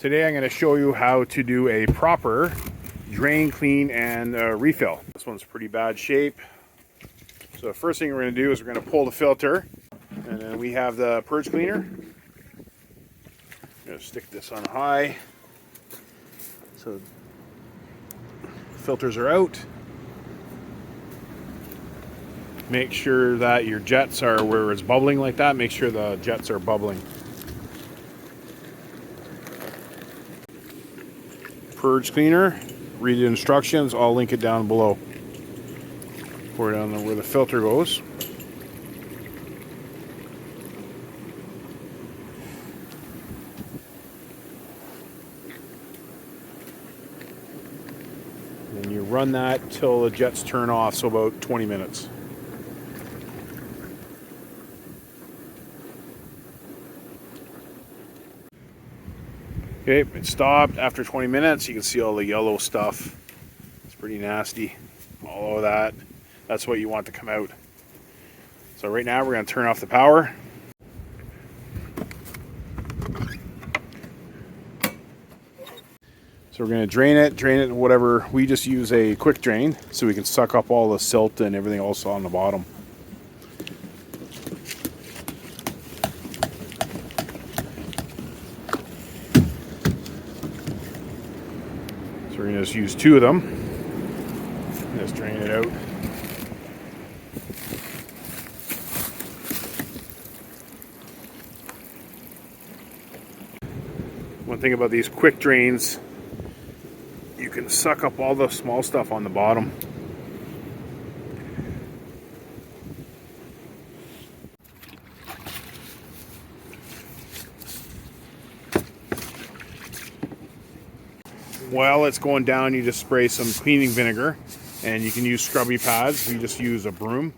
Today I'm going to show you how to do a proper drain, clean, and refill. This one's pretty bad shape. So the first thing we're going to do is we're going to pull the filter, and then we have the purge cleaner. I'm going to stick this on high so filters are out. Make sure that your jets are where it's bubbling like that. Make sure the jets are bubbling. Purge cleaner, read the instructions, I'll link it down below. Pour it down where the filter goes. And you run that till the jets turn off, so about 20 minutes. Okay, it stopped after 20 minutes. You can see all the yellow stuff. It's pretty nasty. All of that. That's what you want to come out. So right now we're going to turn off the power. So we're going to drain it whatever. We just use a quick drain so we can suck up all the silt and everything else on the bottom. So we're going to just use two of them. Just drain it out. One thing about these quick drains, you can suck up all the small stuff on the bottom. While it's going down, you just spray some cleaning vinegar, and you can use scrubby pads. We just use a broom.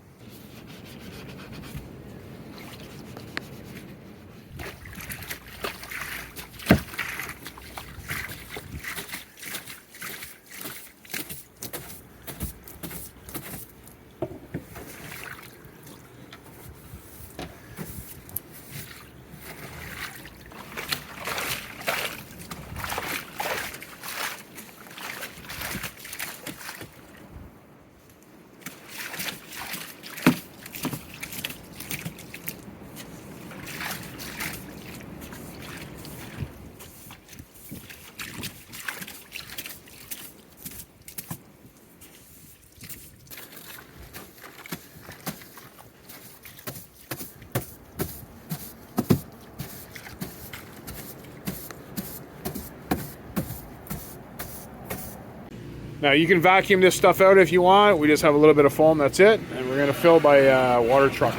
Now you can vacuum this stuff out if you want. We just have a little bit of foam, that's it. And we're going to fill by water truck.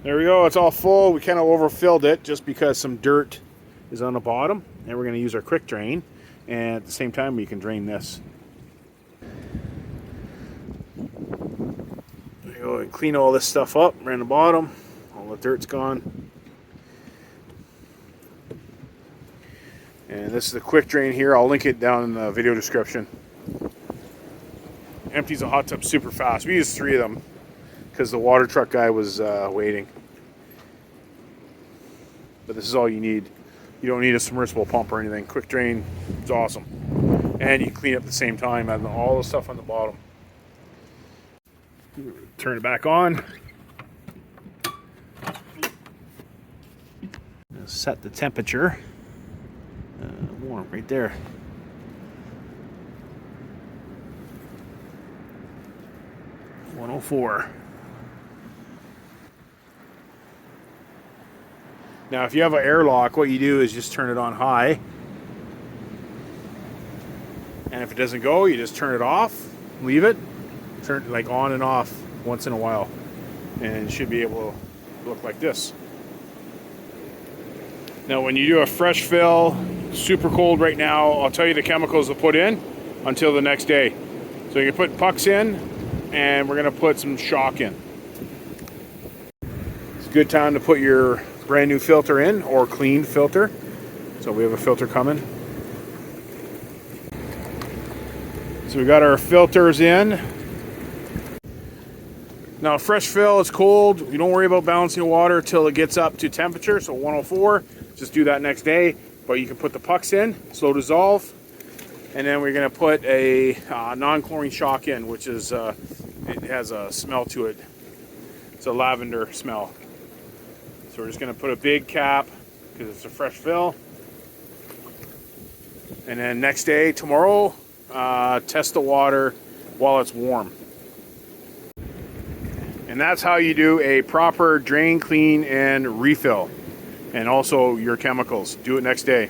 There we go, it's all full. We kind of overfilled it just because some dirt is on the bottom. And we're going to use our quick drain. And at the same time, we can drain this. There you go, and clean all this stuff up around the bottom. All the dirt's gone. And this is the quick drain here. I'll link it down in the video description. Empties a hot tub super fast. We used 3 of them because the water truck guy was waiting. But this is all you need. You don't need a submersible pump or anything. Quick drain is awesome. And you clean up at the same time, and all the stuff on the bottom. Turn it back on. Set the temperature. Warm right there. $104. Now if you have an airlock, what you do is just turn it on high. And if it doesn't go, you just turn it off, leave it, turn it like on and off once in a while. And it should be able to look like this. Now when you do a fresh fill, super cold right now, I'll tell you the chemicals to put in until the next day. So you can put pucks in, and we're going to put some shock in. It's a good time to put your brand new filter in, or clean filter. So we have a filter coming. So we got our filters in. Now fresh fill, it's cold. You don't worry about balancing the water till it gets up to temperature, so 104. Just do that next day. But you can put the pucks in, slow dissolve. And then we're going to put a non-chlorine shock in, which is, it has a smell to it. It's a lavender smell. So we're just going to put a big cap because it's a fresh fill. And then next day, tomorrow, test the water while it's warm. And that's how you do a proper drain, clean, and refill. And also your chemicals. Do it next day.